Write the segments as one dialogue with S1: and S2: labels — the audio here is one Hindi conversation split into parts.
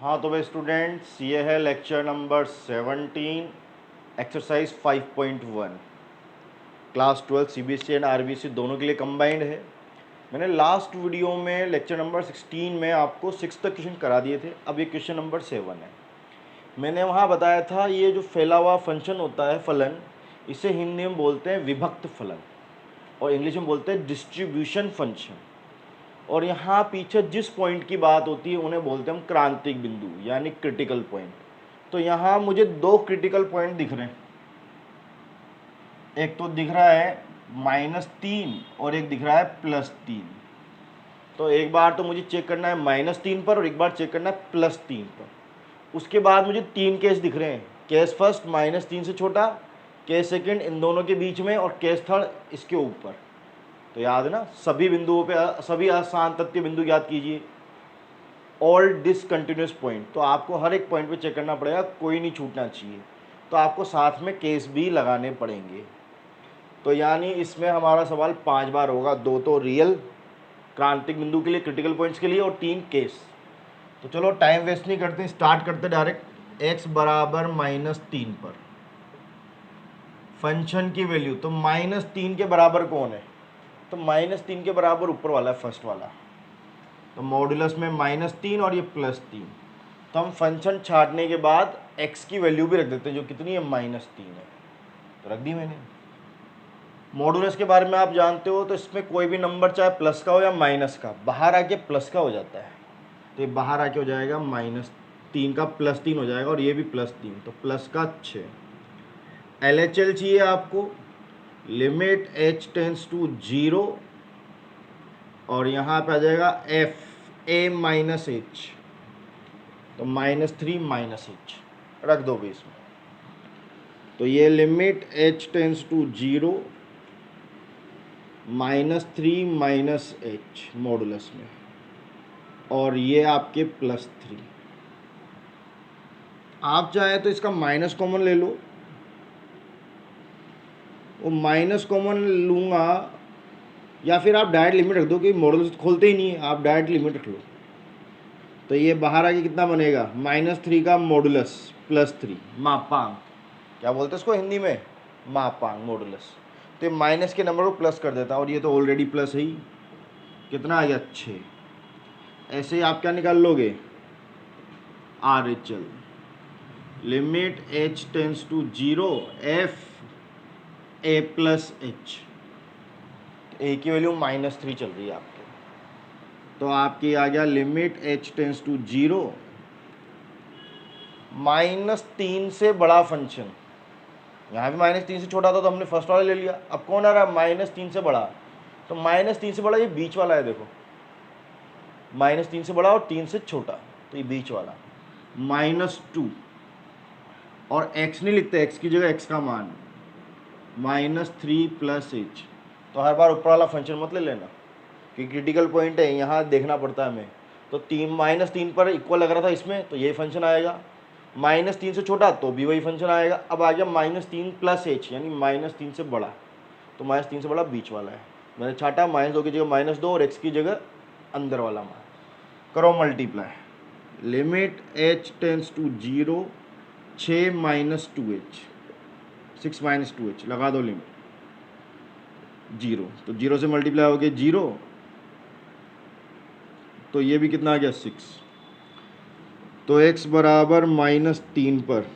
S1: हाँ तो भाई स्टूडेंट्स, ये है lecture number 17 exercise 5.1 class 12 CBSE and RBC दोनों के लिए कंबाइंड है। मैंने लास्ट वीडियो में लेक्चर नंबर 16 में आपको 6 तक क्वेश्चन करा दिए थे। अब ये क्वेश्चन नंबर 7 है। मैंने वहाँ बताया था ये जो फैला हुआ फंक्शन होता है फलन, इसे हिंदी में बोलते हैं विभक्त फलन और इंग्लिश में बोलते हैं डिस्ट्रीब्यूशन फंक्शन। और यहाँ पीछे जिस पॉइंट की बात होती है उन्हें बोलते हैं हम क्रांतिक बिंदु यानी क्रिटिकल पॉइंट। तो यहाँ मुझे दो क्रिटिकल पॉइंट दिख रहे हैं, एक तो दिख रहा है -3 और एक दिख रहा है +3। तो एक बार तो मुझे चेक करना है -3 पर और एक बार चेक करना है +3 पर। उसके बाद मुझे 3 केस दिख रहे हैं, केस फर्स्ट -3 से छोटा, केस सेकेंड इन दोनों के बीच में और केस थर्ड इसके ऊपर। तो याद है ना, सभी बिंदुओं पे सभी आसान तथ्य बिंदु याद कीजिए, ऑल डिसकंटिन्यूस पॉइंट। तो आपको हर एक पॉइंट पे चेक करना पड़ेगा, कोई नहीं छूटना चाहिए। तो आपको साथ में केस भी लगाने पड़ेंगे। तो यानी इसमें हमारा सवाल 5 बार होगा, 2 तो रियल क्रांतिक बिंदु के लिए क्रिटिकल पॉइंट्स के लिए और 3 केस। तो चलो टाइम वेस्ट नहीं करते, स्टार्ट करते डायरेक्ट। x बराबर -3 पर फंक्शन की वैल्यू, तो -3 के बराबर कौन है? तो -3 के बराबर ऊपर वाला है, फर्स्ट वाला। तो मॉडुलस में -3 और ये +3। तो हम फंक्शन छाटने के बाद x की वैल्यू भी रख देते हैं, जो कितनी है -3 है। तो रख दी मैंने। मॉडुलस के बारे में आप जानते हो, तो इसमें कोई भी नंबर चाहे प्लस का हो या माइनस का, बाहर आके प्लस का हो जाता है। तो ये बाहर आके हो जाएगा -3 का +3 हो जाएगा और ये भी +3, तो प्लस का 6। LHL चाहिए आपको, लिमिट h टेंस टू 0 और यहाँ पे आ जाएगा f a माइनस h, तो -3 -h रख दो भी इसमें। तो ये limit h tends to 0 -3 -h modulus में, और ये आपके +3। आप चाहे तो इसका माइनस कॉमन ले लो, वो माइनस कॉमन लूँगा, या फिर आप डायरेक्ट लिमिट रख दो कि मॉडुलस खोलते ही नहीं है, आप डायरेक्ट लिमिट रख लो। तो ये बाहर आके कितना बनेगा, -3 का मॉडुलस +3, मापांक। क्या बोलते हैं इसको हिंदी में? मापांक, मॉडुलस। तो ये माइनस के नंबर को प्लस कर देता है और ये तो ऑलरेडी प्लस है ही। कितना आ गया? 6। ऐसे ही आप क्या निकाल लोगे? RHL, limit h tends to 0 f a plus h। a की वैल्यू -3 चल रही है आपके, तो आपकी आ गया लिमिट h टेंस टू 0 -3 से बड़ा फंक्शन। यहाँ भी -3 से छोटा था तो हमने फर्स्ट वाला ले लिया। अब कौन आ रहा है -3 से बड़ा? तो -3 से बड़ा ये बीच वाला है, देखो, -3 से बड़ा और 3 से छोटा, तो ये बीच वाला -2। और x नहीं लिखते, x की जगह x का मान -3 + h। तो हर बार ऊपर वाला फंक्शन मत ले लेना, कि क्रिटिकल पॉइंट है, यहाँ देखना पड़ता है हमें। तो -3 पर इक्वल लग रहा था इसमें, तो ये फंक्शन आएगा। -3 से छोटा तो भी वही फंक्शन आएगा। अब आ गया -3 + h, यानी -3 से बड़ा। तो -3 से बड़ा बीच वाला है, मैंने छाटा -2 की जगह -2 और x की जगह अंदर वाला मान। करो multiply, limit h tends to 0 6 -2h, 6 - 2h लगा दो लिमिट 0। तो 0 से मल्टीप्लाई हो गया 0, तो ये भी कितना आ गया? 6। तो x बराबर -3 पर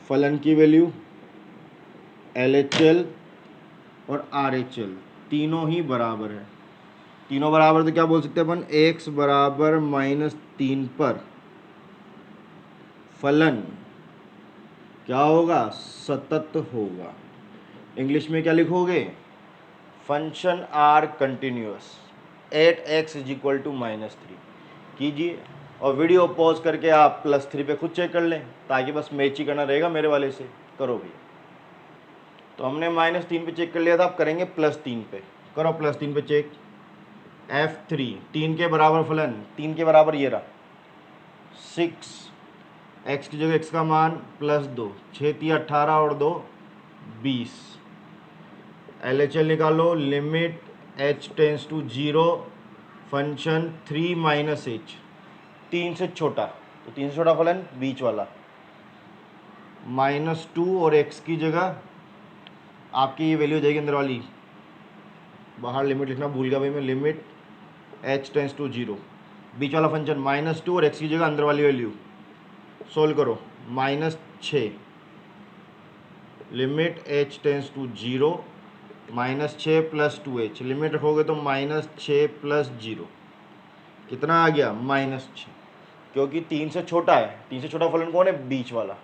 S1: फलन की वैल्यू LHL और RHL तीनों ही बराबर है। तीनों बराबर तो क्या बोल सकते हैं अपन? x बराबर -3 पर फलन क्या होगा? सतत होगा। इंग्लिश में क्या लिखोगे? Function are continuous at x = -3 कीजिए, और वीडियो पॉज करके आप +3 पे खुद चेक कर लें, ताकि बस मैच ही करना रहेगा मेरे वाले से। करो भी। तो हमने -3 पे चेक कर लिया था, अब करेंगे +3 पे। करो +3 पे चेक। f3 3 के बराबर फलन, 3 के बराबर ये रहा 6, x की जगह x का मान +2, 6 × 18 और 2 20। LHL निकालो, limit h tends to 0 function 3 - h, 3 से छोटा, तो 3 से छोटा फलन बीच वाला, -2 और x की जगह आपकी ये वैल्यू हो जाएगी अंदर वाली, बाहर लिमिट लिखना भूल गया भाई मैं, लिमिट h टेंस टू 0, बीच वाला फंक्शन -2 और x की जगह अंदर वाली वैल्यू, सोल्व करो, -6 limit h tends to 0, -6 + 2h, limit रखोगे तो -6 + 0 कितना आ गया, -6, क्योंकि 3 से छोटा है, 3 से छोटा फलन कौन है, बीच वाला।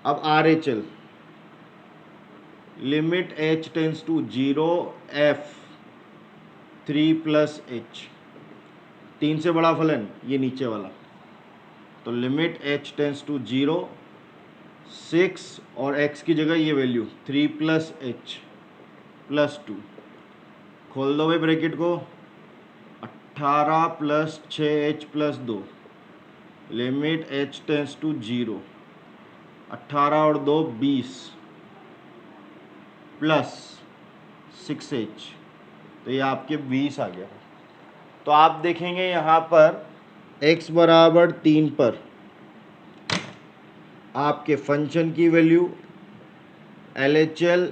S1: अब RHL, limit h tends to 0 f 3 + h, 3 से बड़ा फलन ये नीचे वाला, तो लिमिट h टेंस टू 0 6 और x की जगह ये वैल्यू 3 + h + 2, खोल दो भाई ब्रैकेट को, 18 + 6h + 2, limit h tends to 0, 18 और 2 20 प्लस 6h, तो ये आपके 20 आ गया। तो आप देखेंगे यहाँ पर x बराबर 3 पर आपके फंक्शन की वैल्यू LHL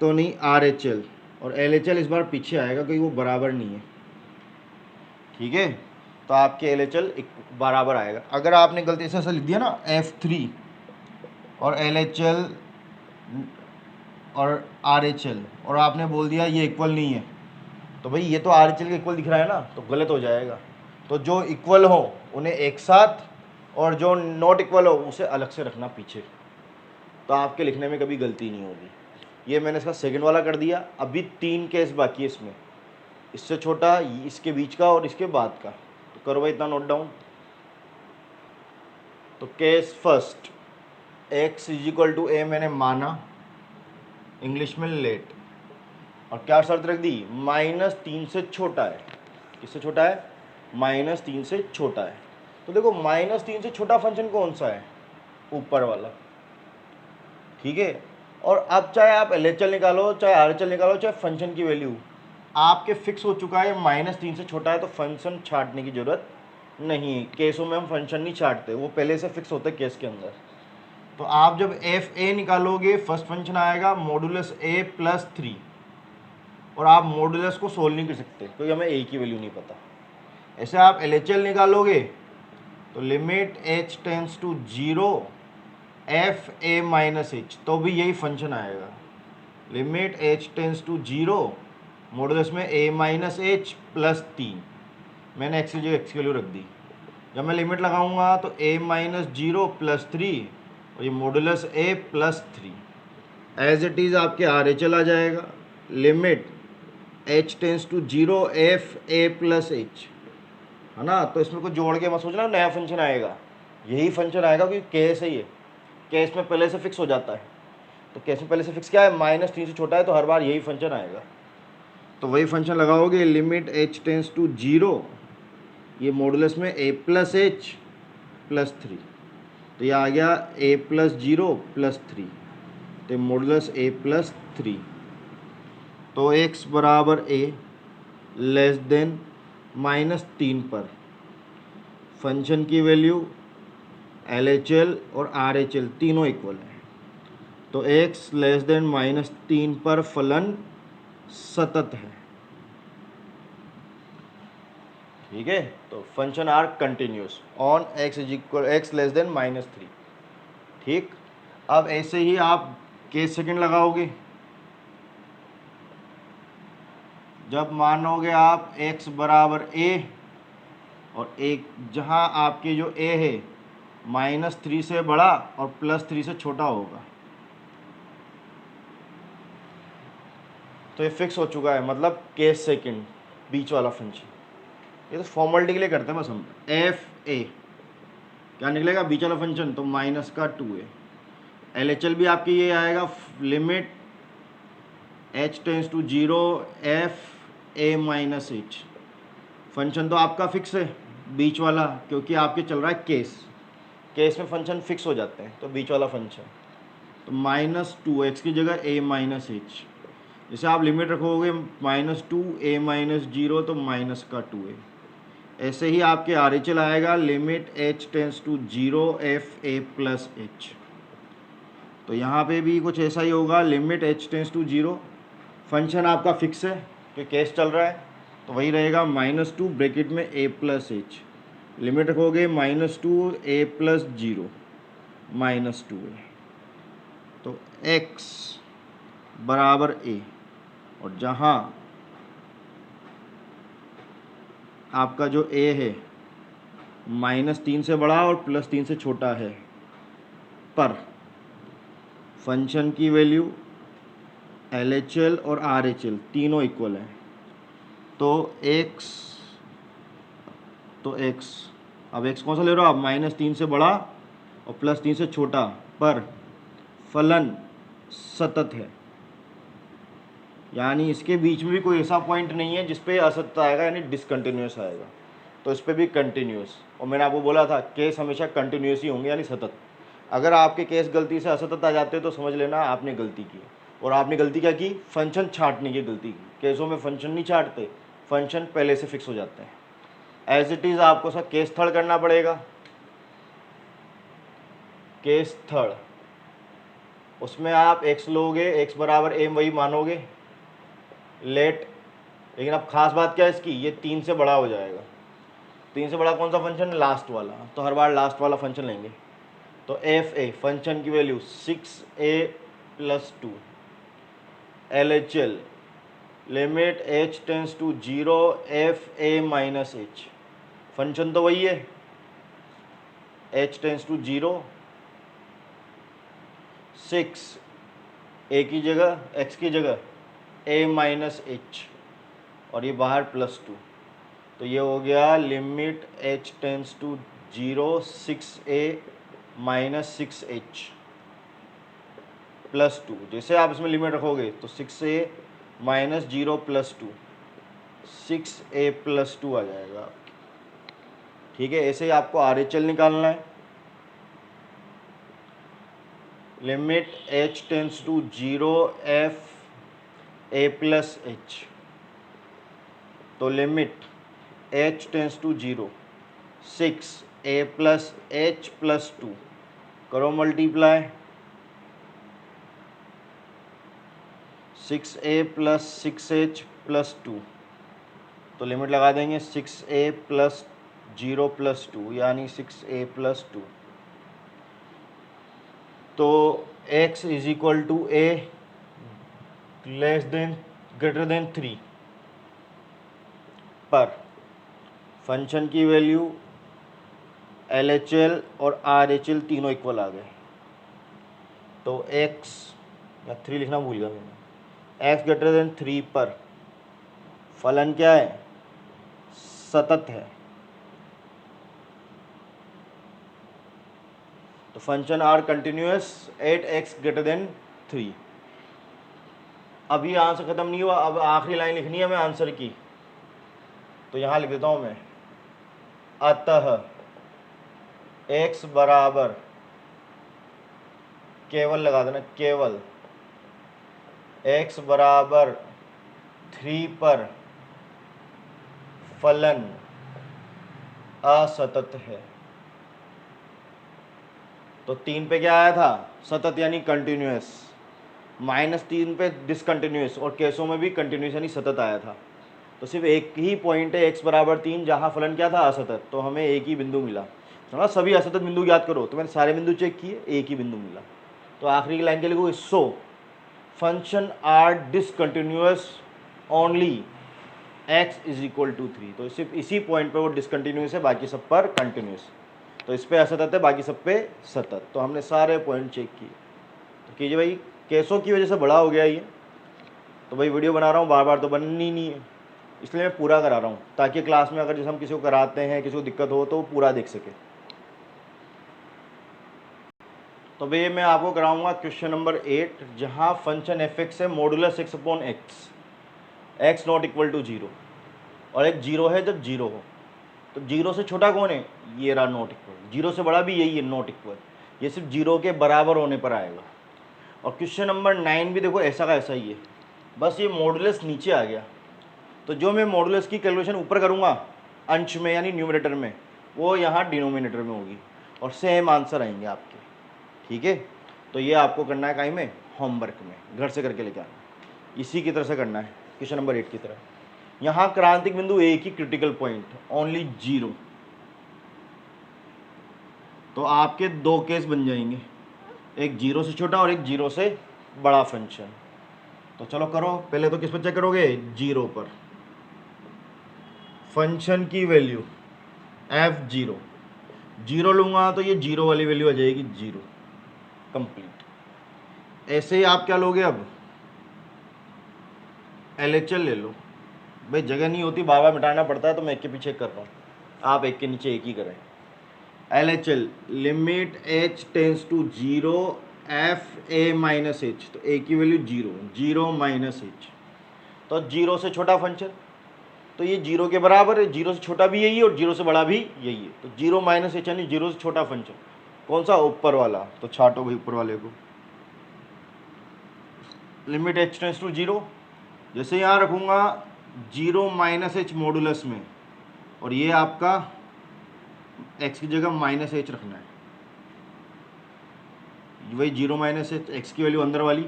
S1: तो नहीं RHL, और LHL इस बार पीछे आएगा क्योंकि वो बराबर नहीं है, ठीक है। तो आपके LHL बराबर आएगा। अगर आपने गलती से ऐसा लिख दिया ना F3 और LHL और RHL और आपने बोल दिया ये इक्वल नहीं है, तो भाई ये तो RHL के इक्वल दिख रहा है ना, तो गलत हो जाएगा। तो जो इक्वल हो उन्हें एक साथ, और जो नॉट इक्वल हो उसे अलग से रखना पीछे, तो आपके लिखने में कभी गलती नहीं होगी। ये मैंने इसका सेकंड वाला कर दिया। अभी 3 केस बाकी है इसमें, इससे छोटा, इसके बीच का और इसके बाद का, तो करो भाई इतना नोट डाउन। तो केस फर्स्ट, x = a मैंने माना, इंग्लिश में लेट, और क्या शर्त रख दी, -3 से छोटा है। किससे छोटा है, -3 से छोटा है। तो देखो -3 से छोटा फंक्शन कौन सा है, ऊपर वाला, ठीक है। और अब चाहे आप LHL निकालो, चाहे RHL निकालो, चाहे फंक्शन की वैल्यू आपके फिक्स हो चुका है, -3 से छोटा है, तो फंक्शन छाटने की जरूरत नहीं है। केसों में हम फंक्शन नहीं छाटते, वो पहले से फिक्स होते केस के अंदर। तो आप जब FA निकालोगे, फर्स्ट फंक्शन आएगा मॉडुलस A + 3, और आप मॉडुलस को सोल्व नहीं कर सकते क्योंकि हमें A की वैल्यू नहीं पता। ऐसे आप LHL निकालोगे तो limit h tends to 0 FA - h, तो भी यही फंक्शन आएगा, limit h tends to 0 modulus में A - h + 3, मैंने x की जगह x की वैल्यू रख दी। जब मैं लिमिट लगाऊंगा तो A - 0 + 3 और ये modulus A + 3, as it is आपके RHL आ जाएगा, limit h tends to 0 FA + h, है ना। तो इसमें कुछ जोड़ के मत सोचना नया फंक्शन आएगा, यही फंक्शन आएगा क्योंकि केस है ये, केस में पहले से फिक्स हो जाता है। तो केस में पहले से फिक्स क्या है, -3 से छोटा है, तो हर बार यही फंक्शन आएगा। तो वही फंक्शन लगाओगे, लिमिट h टेंस टू 0, ये मॉडुलस में A + h + 3, तो ये आ गया A + 0 + 3, तो मॉडुलस A + 3। तो x बराबर A लेस देन -3 पर फंक्शन की वैल्यू LHL और RHL तीनों इक्वल है, तो x लेस देन -3 पर फलन सतत है, ठीक है। तो function are continuous on x less than -3, ठीक। अब ऐसे ही आप केस सेकंड लगाओगे, जब मानोगे आप x बराबर a, और एक जहां आपके जो a है -3 से बड़ा और +3 से छोटा होगा, तो ये फिक्स हो चुका है, मतलब केस सेकंड बीच वाला फंक्शन। ये तो फॉर्मेलिटी के लिए करते हैं बस हम। FA क्या निकलेगा, बीच वाला फंक्शन, तो -2a। LHL भी आपकी ये आएगा, limit h tends to 0 FA - h, function तो आपका फिक्स है बीच वाला, क्योंकि आपके चल रहा है केस, केस में फंक्शन फिक्स हो जाते हैं, तो बीच वाला फंक्शन, तो -2 x की जगह A - h, जैसे आप लिमिट रखोगे -2 A - 0, तो -2a, ऐसे ही आपके आर एच एल आएगा limit h tends to 0 F A plus H. तो यहाँ पे भी कुछ ऐसा ही होगा, limit h tends to 0, function आपका फिक्स है कि केस चल रहा है तो वही रहेगा -2 ब्रैकेट में a प्लस एच, लिमिट रखोगे -2 a प्लस 0 -2 a, तो x बराबर a, और जहाँ आपका जो a है -3 से बड़ा और +3 से छोटा है, पर फंक्शन की वैल्यू LHL और RHL तीनों इक्वल हैं, तो x अब x कौन सा ले रहे हो आप, -3 से बड़ा और +3 से छोटा, पर फलन सतत है, यानी इसके बीच में भी कोई ऐसा पॉइंट नहीं है जिस पे असतत आएगा यानी डिसकंटिन्यूस आएगा, तो इस पे भी कंटिन्यूस। और मैंने आपको बोला था केस हमेशा कंटिन्यूस ही होंगे यानी सतत। अगर आपके केस गलती से असतत आ जाते तो समझ लेना आपने गलती की, और आपने गलती क्या की, फंक्शन छांटने की गलती की। केसों में फंक्शन नहीं छांटते, फंक्शन पहले से फिक्स हो जाते हैं। एज इट इज़ आपको सब केस थर्ड करना पड़ेगा। केस थर्ड, उसमें आप x लोगे, x बराबर a वही मानोगे, लेट, लेकिन अब खास बात क्या है इसकी, ये 3 से बड़ा हो जाएगा। 3 से बड़ा कौन सा फंक्शन, लास्ट वाला, तो हर बार लास्ट वाला फंक्शन लेंगे। तो एफ ए फंक्शन की value 6a plus 2, LHL limit h tends to 0 F A minus H, function तो वही है, h टेंस टू 0, 6 a की जगह, x की जगह a माइनस एच, और ये बाहर +2, तो ये हो गया limit h tends to 0 6a minus 6h plus 2। जैसे आप इसमें लिमिट रखोगे तो 6a minus 0 plus 2, 6a plus 2 आ जाएगा। ठीक है, ऐसे ही आपको RHL निकालना है, limit h tends to 0 F A plus H, तो limit h tends to 0 6a plus h plus 2, करो multiply, 6a plus 6h plus 2, तो लिमिट लगा देंगे 6a प्लस 0 प्लस 2 यानी 6a प्लस 2, तो x is equal to a less than greater than 3, पर फंक्शन की वैल्यू LHL और RHL तीनों इक्वल आ गए, तो x या 3 लिखना भूल गया मैंने, x ग्रेटर देन 3 पर फलन क्या है, सतत है, तो function are continuous at x greater than 3। अभी आंसर खत्म नहीं हुआ, अब आखिरी लाइन लिखनी है हमें आंसर की, तो यहाँ लिख देता हूँ मैं, अतः x बराबर, केवल लगा देना, केवल x बराबर 3 पर फलन असतत है। तो 3 पे क्या आया था, सतत यानी कंटिन्यूअस, -3 पे डिसकंटिन्यूअस, और केसों में भी कंटिन्यूअस यानी सतत आया था। तो सिर्फ एक ही पॉइंट है x बराबर 3 जहाँ फलन क्या था, असतत, तो हमें एक ही बिंदु मिला। समझा, सभी असतत बिंदु याद करो, तो मैंने सारे बिंदु चेक किए, एक ही बिंदु मिला। तो आखिरी की लाइन के लिए so function are discontinuous only x is equal to 3, तो सिर्फ इसी पॉइंट पर वो डिसकंटिन्यूअस है, बाकी सब पर कंटिन्यूअस, तो इस पर असतत है, बाकी सब पे सतत। तो हमने सारे पॉइंट चेक किए, तो कीजिए भाई, केसों की वजह से बड़ा हो गया ये, तो भाई वीडियो बना रहा हूँ, बार बार तो बननी नहीं है, इसलिए मैं पूरा करा रहा हूँ, ताकि क्लास में अगर जैसे हम किसी को कराते हैं, किसी को दिक्कत हो तो वो पूरा देख सके। तो भाई मैं आपको कराऊंगा क्वेश्चन नंबर 8, जहाँ फंक्शन एफ एक्स है modulus x upon X, X not equal to 0, और एक 0 है जब 0 हो, तो 0 से छोटा कौन है, ये रहा नॉट इक्वल, 0 से बड़ा भी यही है नॉट इक्वल, ये सिर्फ 0 के बराबर होने पर आएगा। और क्वेश्चन नंबर 9 भी देखो ऐसा का ऐसा ही है, बस ये मॉडुलस नीचे आ गया, तो जो मैं मॉडुलस की कैलकुलेशन ऊपर करूँगा अंश में यानी न्यूमरेटर में, वो यहाँ डिनोमिनेटर में होगी और सेम आंसर आएंगे आपके। ठीक है, तो ये आपको करना है कहीं में, होमवर्क में, घर से करके लेके आना। इसी की तरह से करना है क्वेश्चन नंबर 8 की तरह। यहाँ क्रांतिक बिंदु एक ही क्रिटिकल पॉइंट, ओनली 0। तो आपके दो केस बन जाएंगे, एक 0 से छोटा और एक 0 से बड़ा फंक्शन। तो चलो करो, पहले तो किस पर चेक करोगे, 0 पर। फंक्शन की वैल्यू f0, 0 लूँगा तो ये 0 वाली वैल्यू आ जाएगी 0, कंप्लीट। ऐसे ही आप क्या लोगे, अब LHL ले लो। भाई जगह नहीं होती, बार बार मिटाना पड़ता है, तो मैं एक के पीछे एक कर रहा हूँ, आप एक के नीचे एक ही करें। LHL limit h tends to 0 f a minus h, तो a की वैल्यू 0, 0 माइनस h, तो 0 से छोटा फंक्शन, तो ये 0 के बराबर है, 0 से छोटा भी यही है और 0 से बड़ा भी यही है। तो 0 माइनस h यानी 0 से छोटा फंक्शन कौन सा, ऊपर वाला। तो छाटो भाई ऊपर वाले को, लिमिट h टेंस टू 0, जैसे यहाँ रखूँगा 0 माइनस h मॉडुलस में, और ये आपका x की जगह माइनस h रखना है, वही 0 माइनस h, x की वैल्यू अंदर वाली।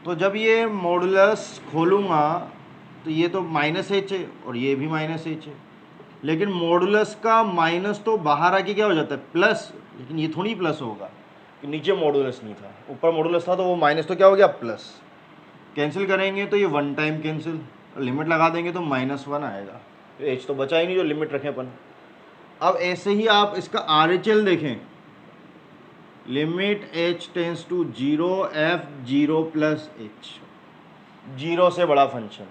S1: तो जब ये मॉडुलस खोलूँगा तो ये तो माइनस h है और ये भी माइनस h है, लेकिन मॉडुलस का माइनस तो बाहर आके क्या हो जाता है, प्लस। लेकिन ये थोड़ी प्लस होगा कि नीचे मॉडुलस नहीं था, ऊपर मॉडुलस था, तो वो माइनस तो क्या हो गया, प्लस। कैंसिल करेंगे तो ये वन टाइम कैंसिल, लिमिट लगा देंगे तो -1 आएगा, तो h तो बचा ही नहीं जो लिमिट रखें अपन। अब ऐसे ही आप इसका RHL देखें, limit h tends to 0 f0 plus h, 0 से बड़ा फंक्शन,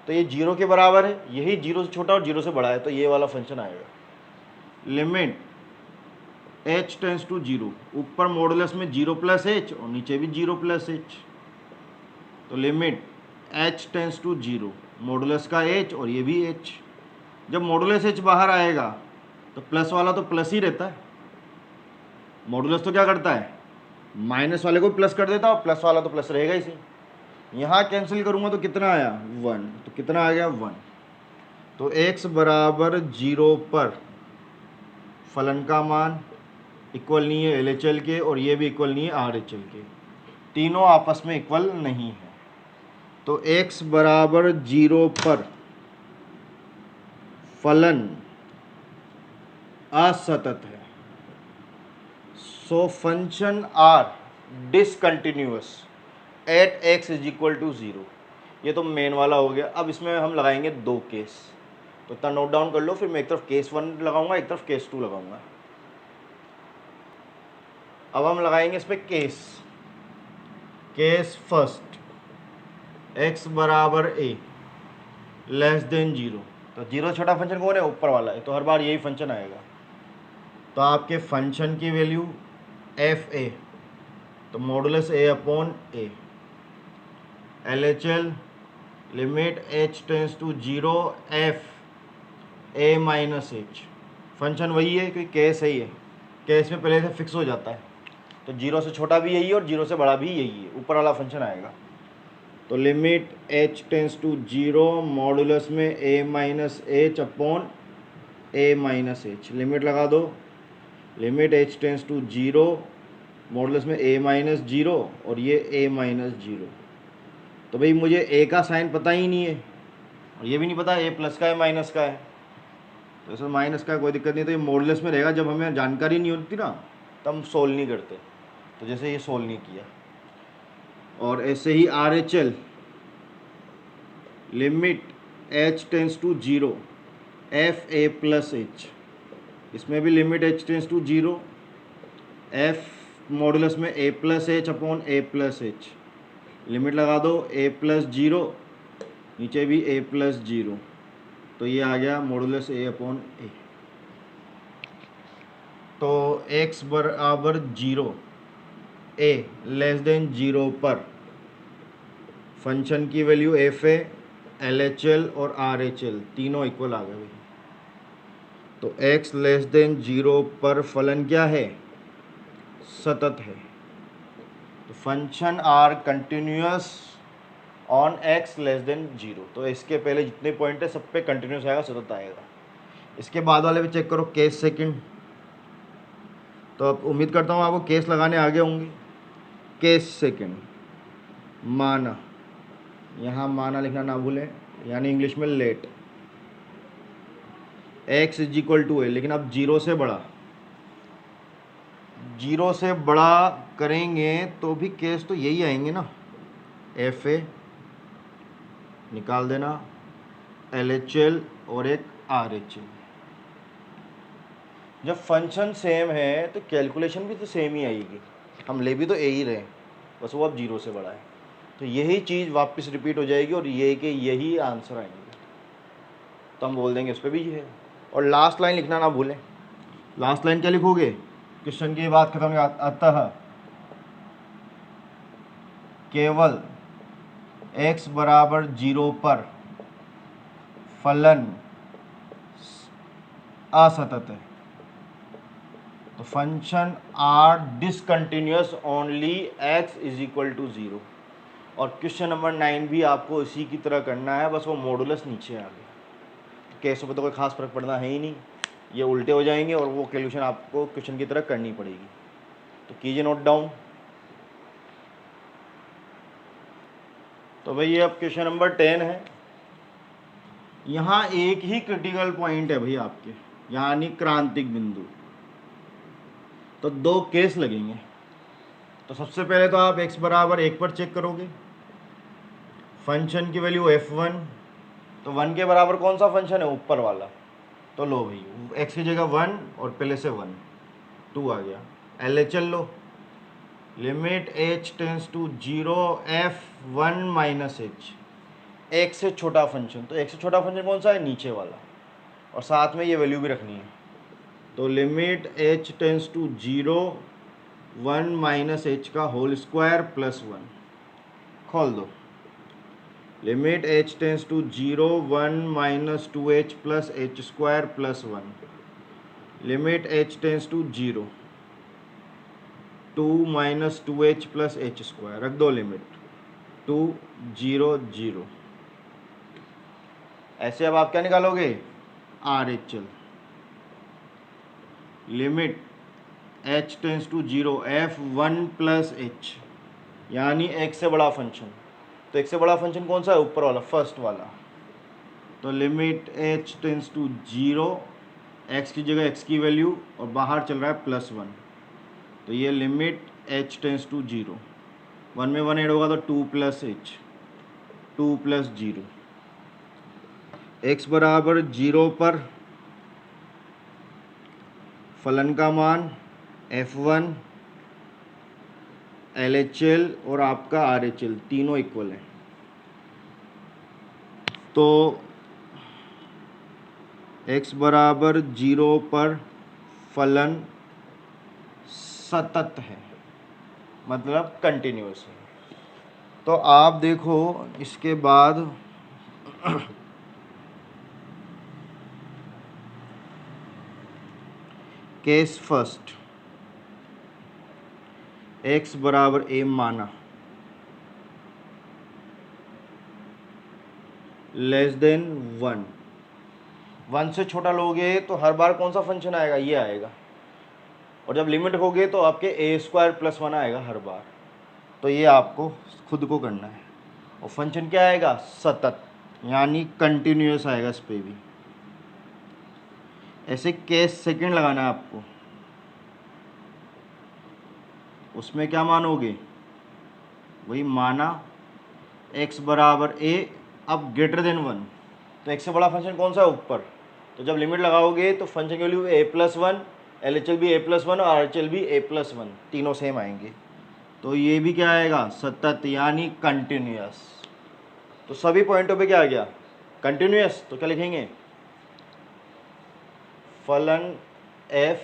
S1: तो ये 0 के बराबर है, यही 0 से छोटा और 0 से बड़ा है, तो ये वाला फंक्शन आएगा। लिमिट h टेंस टू 0, ऊपर मॉडुलस में 0 प्लस h और नीचे भी 0 प्लस h, तो limit h tends to 0, modulus का h और ये भी h। जब मॉडुलस h बाहर आएगा तो प्लस वाला तो प्लस ही रहता है, मॉडुलस तो क्या करता है, माइनस वाले को प्लस कर देता है और प्लस वाला तो प्लस रहेगा ही। यहाँ कैंसिल करूँगा तो कितना आया, 1, तो कितना आ गया, 1। तो x बराबर 0 पर फलन का मान इक्वल नहीं है LHL के, और ये भी इक्वल नहीं है RHL के, तीनों आपस में इक्वल नहीं है। तो x बराबर 0 पर फलन असतत है, so function are discontinuous at x is equal to 0। ये तो मेन वाला हो गया। अब इसमें हम लगाएंगे दो केस, तो इतना नोट डाउन कर लो, फिर मैं एक तरफ केस 1 लगाऊंगा, एक तरफ केस 2 लगाऊंगा। अब हम लगाएंगे इस पर केस फर्स्ट, x बराबर a लेस देन 0। तो 0 छोटा फंक्शन कौन है, ऊपर वाला है, तो हर बार यही फंक्शन आएगा। तो आपके फंक्शन की वैल्यू एफ ए, तो modulus a upon a। LHL limit h tends to 0 f a minus h, function वही है क्योंकि केस ही है, केस में पहले से फिक्स हो जाता है, तो 0 से छोटा भी यही है और 0 से बड़ा भी यही है, ऊपर वाला फंक्शन आएगा। तो limit h tends to 0 modulus में a minus h upon a minus h, limit लगा दो, limit h tends to 0 modulus में a माइनस 0 और ये a माइनस 0। तो भाई मुझे a का साइन पता ही नहीं है और ये भी नहीं पता a प्लस का है माइनस का है, तो इसमें माइनस का कोई दिक्कत नहीं, तो ये मॉडुलस में रहेगा। जब हमें जानकारी नहीं होती ना तब हम सोल्व नहीं करते, तो जैसे ये सोल्व नहीं किया। और ऐसे ही RHL limit h tends to 0 f a plus h, इसमें भी limit h tends to 0 f modulus में a plus h upon a plus h, limit लगा दो a प्लस 0, नीचे भी a प्लस 0, तो ये आ गया मॉडुलस a अपॉन a। तो x बराबर 0 a लेस देन 0 पर फंक्शन की वैल्यू एफ ए, LHL और RHL तीनों इक्वल आ गए भाई। तो x लेस देन 0 पर फलन क्या है, सतत है। तो function are continuous on x less than 0, तो इसके पहले जितने पॉइंट है सब पे कंटिन्यूअस आएगा, सतत आएगा। इसके बाद वाले भी चेक करो, केस सेकंड। तो अब उम्मीद करता हूँ आपको केस लगाने आगे होंगे। केस सेकंड, माना, यहाँ माना लिखना ना भूलें, यानी इंग्लिश में let. x is equal to A, लेकिन अब जीरो से बड़ा, जीरो से बड़ा करेंगे तो भी केस तो यही आएंगे ना। एफ ए निकाल देना, एल एच एल और एक आर एच एल। जब फंक्शन सेम है तो कैलकुलेशन भी तो सेम ही आएगी, हम ले भी तो ए ही रहे, बस वो अब जीरो से बड़ा है। तो यही चीज़ वापस रिपीट हो जाएगी और ये कि यही आंसर आएंगे, तो हम बोल देंगे उस पर भी ये है। और लास्ट लाइन लिखना ना भूलें। लास्ट लाइन क्या लिखोगे, क्वेश्चन की बात खत्म। अतः केवल x बराबर 0 पर फलन असतत है। तो function are discontinuous only x is equal to 0। और क्वेश्चन नंबर 9 भी आपको इसी की तरह करना है, बस वो मॉडुलस नीचे आ गया। केसों पर तो कोई खास फर्क पड़ना है ही नहीं, ये उल्टे हो जाएंगे और वो कैलकुलेशन आपको क्वेश्चन की तरह करनी पड़ेगी। तो कीजिए नोट डाउन। तो भाई ये अब क्वेश्चन नंबर 10 है। यहाँ एक ही क्रिटिकल पॉइंट है भाई आपके, यानी क्रांतिक बिंदु। तो दो केस लगेंगे। तो सबसे पहले तो आप x बराबर 1 पर चेक करोगे, फंक्शन की वैल्यू f1। तो 1 के बराबर कौन सा फंक्शन है, ऊपर वाला। तो लो भाई x की जगह 1 और पहले से 1, 2 आ गया। LHL लो, limit h tends to 0 f1 minus h। एक से छोटा फंक्शन, तो एक से छोटा फंक्शन कौन सा है, नीचे वाला, और साथ में ये वैल्यू भी रखनी है। तो limit h tends to 0 1 minus h का होल स्क्वायर प्लस 1। खोल दो, limit h tends to 0 1 minus 2h plus h square plus 1। Limit h tends to 0 2 minus 2h plus h square, रख दो लिमिट 2 0 0। ऐसे अब आप क्या निकालोगे, R H L. Limit h tends to 0 f1 plus h, यानी एक से बड़ा फंक्शन। तो एक से बड़ा फंक्शन कौन सा है, ऊपर वाला, फर्स्ट वाला। तो limit h tends to 0, x की जगह x की वैल्यू और बाहर चल रहा है प्लस 1। तो ये लिमिट h टेंस टू 0, 1 में 1 ऐड होगा तो 2 प्लस h, 2 प्लस 0। x बराबर 0 पर फलन का मान f1, LHL और आपका RHL तीनों इक्वल हैं। तो x बराबर 0 पर फलन सतत है, मतलब कंटिन्यूअस है। तो आप देखो इसके बाद केस फर्स्ट, x बराबर a माना, लेस देन 1। 1 से छोटा लोगे तो हर बार कौन सा फंक्शन आएगा, ये आएगा। और जब लिमिट होगे तो आपके a स्क्वायर प्लस 1 आएगा हर बार। तो ये आपको खुद को करना है। और फंक्शन क्या आएगा, सतत, यानी कंटिन्यूअस आएगा इस पे भी। ऐसे केस सेकंड लगाना है आपको, उसमें क्या मानोगे, वही माना x बराबर a, अब ग्रेटर देन 1। तो x से बड़ा फंक्शन कौन सा है, ऊपर। तो जब लिमिट लगाओगे तो फंक्शन की वैल्यू a+1, LHL भी a+1 और RHL भी a+1, तीनों सेम आएंगे। तो ये भी क्या आएगा, सतत, यानी कंटिन्यूअस। तो सभी पॉइंटों पे क्या आ गया, कंटिन्यूअस। तो क्या लिखेंगे, फलन f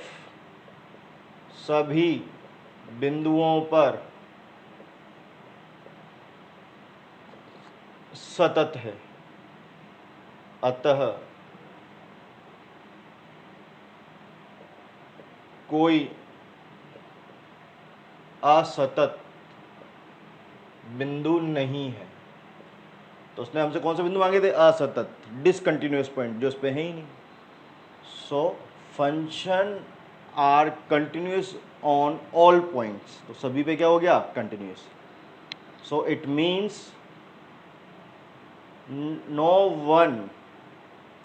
S1: सभी बिंदुओं पर सतत है, अतः कोई असतत बिंदु नहीं है। तो उसने हमसे कौन से बिंदु मांगे थे, असतत, डिसकंटिन्यूअस पॉइंट, जो उस पे है ही नहीं। So function are continuous on all points, तो सभी पे क्या हो गया, continuous. So it means no one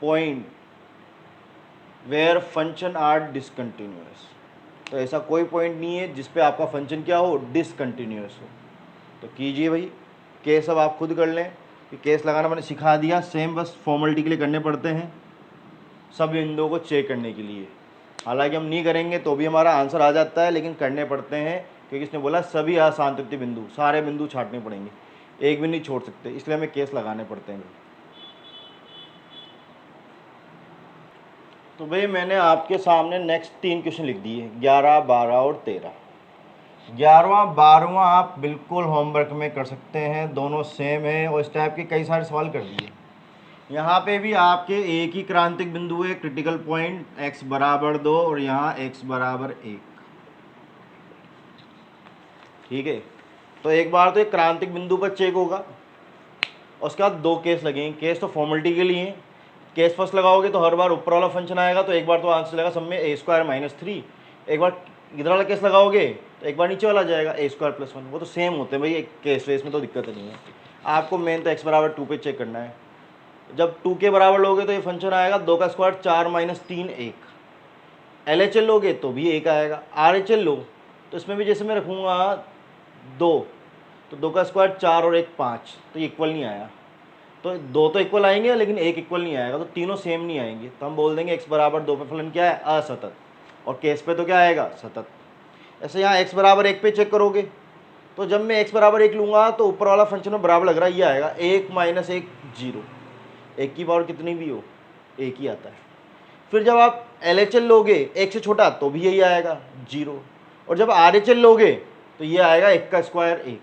S1: point where function are discontinuous. तो ऐसा कोई पॉइंट नहीं है जिस पे आपका फंक्शन क्या हो, डिसकंटिन्यूस हो. तो कीजिए भाई केस, अब आप खुद कर लें कि केस लगाना मैंने सिखा दिया, सेम बस फॉर्मेलिटी के लिए करने पड़ते हैं सब बिंदुओं को चेक करने के लिए. हालांकि हम नहीं करेंगे तो भी हमारा आंसर आ जाता है, लेकिन करने पड़ते हैं क्योंकि इसने बोला सभी असांतत्य बिंदु, सारे बिंदु छांटने पड़ेंगे, एक भी नहीं छोड़ सकते, इसलिए हमें केस लगाने पड़ते हैं. तो भाई मैंने आपके सामने नेक्स्ट 3 क्वेश्चन लिख दिए, 11, 12 और 13. 11वां 12वां आप बिल्कुल होमवर्क में कर सकते हैं, दोनों सेम है और इस टाइप के कई सारे सवाल कर दिए. यहाँ पे भी आपके एक ही क्रांतिक बिंदु है, क्रिटिकल पॉइंट x बराबर 2 और यहाँ x बराबर 1. ठीक है, तो एक बार तो एक क्रांतिक बिंदु पर चेक होगा और उसके बाद 2 केस लगेंगे. केस तो फॉर्मेलिटी के लिए. केस फर्स्ट लगाओगे तो हर बार ऊपर वाला फंक्शन आएगा, तो एक बार तो आंसर चलेगा सब में a² - 3. एक बार इधर वाला केस लगाओगे तो एक बार नीचे वाला जाएगा a² + 1. वो तो सेम होते हैं भाई एक केस, तो इसमें तो दिक्कत नहीं है. आपको मेन तो x बराबर 2 पे चेक करना है. जब 2 के बराबर लोगे तो ये फंक्शन आएगा 2 का स्क्वायर 4 - 3 1. LHL लोगे तो भी 1 आएगा. RHL लो तो इसमें भी जैसे मैं रखूँगा 2, तो 2 का स्क्वायर 4 और 1 5, तो ये इक्वल नहीं आया. तो 2 तो इक्वल आएंगे लेकिन 1 इक्वल नहीं आएगा, तो तीनों सेम नहीं आएंगे. तो हम बोल देंगे x बराबर 2 पे फलन क्या है, असतत, और केस पे तो क्या आएगा, सतत. ऐसे यहाँ x बराबर 1 पे चेक करोगे तो जब मैं x बराबर 1 लूँगा तो ऊपर वाला फंक्शन में बराबर लग रहा है, ये आएगा 1 - 1 0. 1 की पावर कितनी भी हो 1 ही आता है. फिर जब आप LHL लोगे 1 से छोटा तो भी यही आएगा 0, और जब RHL लोगे तो ये आएगा 1 का स्क्वायर 1.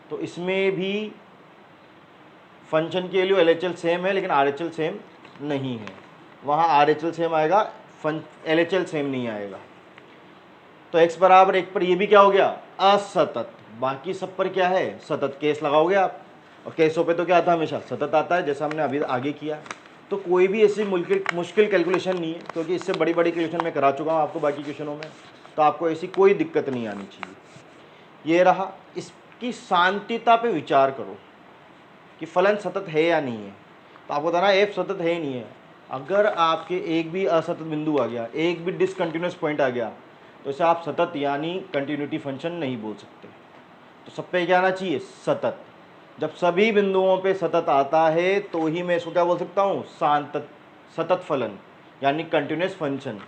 S1: तो इसमें भी फंक्शन के लिए LHL सेम है लेकिन RHL सेम नहीं है. वहाँ RHL सेम आएगा, LHL सेम नहीं आएगा. तो x बराबर 1 पर ये भी क्या हो गया, असतत. बाकी सब पर क्या है, सतत. केस लगाओगे आप, और केसों पे तो क्या आता है, हमेशा सतत आता है, जैसा हमने अभी आगे किया. तो कोई भी ऐसी मुश्किल कैलकुलेशन नहीं है, क्योंकि इससे बड़ी बड़ी कैलकुलेशन मैं करा चुका हूँ आपको बाकी क्वेश्चनों में. तो आपको ऐसी कोई दिक्कत नहीं आनी चाहिए. ये रहा. इसकी शांतिता पे विचार करो कि फलन सतत है या नहीं है. तो आपको बताना f सतत है नहीं है. अगर आपके एक भी असतत बिंदु आ गया, एक भी डिसकंटिन्यूस पॉइंट आ गया, तो इसे आप सतत यानी कंटिन्यूटी फंक्शन नहीं बोल सकते. तो सब पे क्या आना चाहिए, सतत. जब सभी बिंदुओं पे सतत आता है तो ही मैं इसको क्या बोल सकता हूँ, सतत फलन यानी कंटिन्यूस फंक्शन,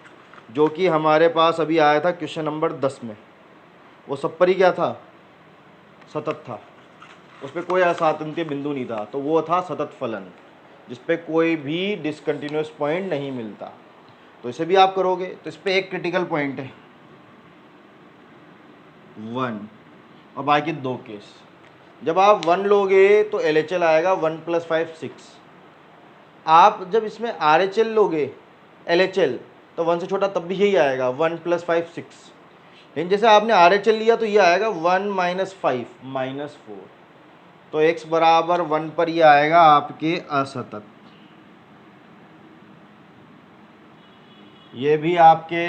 S1: जो कि हमारे पास अभी आया था क्वेश्चन नंबर 10 में. वो सब पर ही क्या था, सतत था. उस पर कोई असातंत्य बिंदु नहीं था, तो वो था सतत फलन जिस पे कोई भी डिसकंटिन्यूस पॉइंट नहीं मिलता. तो इसे भी आप करोगे तो इस पर एक क्रिटिकल पॉइंट है 1 और बाकी 2 केस. जब आप 1 लोगे तो LHL आएगा 1 + 5 6. आप जब इसमें RHL लोगे LHL तो 1 से छोटा तब भी यही आएगा 1 + 5 6. लेकिन जैसे आपने RHL लिया तो ये आएगा 1 - 5 -4. तो x बराबर 1 पर ये आएगा आपके असतत. ये भी आपके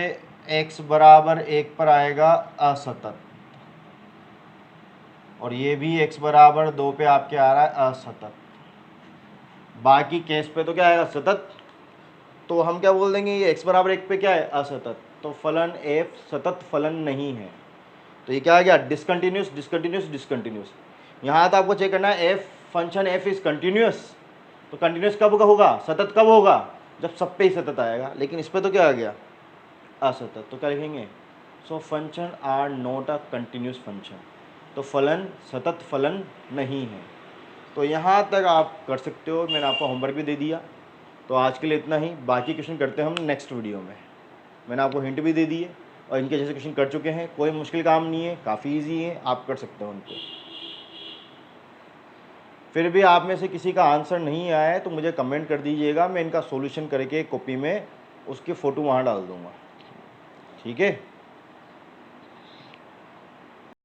S1: x बराबर 1 पर आएगा असतत, और ये भी x बराबर 2 पे आपके आ रहा है असतत. बाकी केस पे तो क्या आएगा, सतत. तो हम क्या बोल देंगे, ये x बराबर 1 पे क्या है, असतत. तो फलन f सतत फलन नहीं है. तो ये क्या आ गया, डिसकंटिन्यूस डिसकंटिन्यूस डिसकंटिन्यूस. यहाँ तो आपको चेक करना है f function f is continuous. तो कंटिन्यूस कब होगा, सतत कब होगा, जब सब पे ही सतत आएगा. लेकिन इस पे तो क्या आ गया, असतत. तो क्या लिखेंगे, so function are not a continuous function. तो फलन सतत फलन नहीं है. तो यहाँ तक आप कर सकते हो. मैंने आपको होमवर्क भी दे दिया. तो आज के लिए इतना ही. बाकी क्वेश्चन करते हैं हम नेक्स्ट वीडियो में. मैंने आपको हिंट भी दे दिए और इनके जैसे क्वेश्चन कर चुके हैं. कोई मुश्किल काम नहीं है, काफ़ी इजी है, आप कर सकते हो उनको. फिर भी आप में से किसी का आंसर नहीं आया है तो मुझे कमेंट कर दीजिएगा, मैं इनका सॉल्यूशन करके कॉपी में उसकी फ़ोटो वहाँ डाल दूँगा. ठीक है.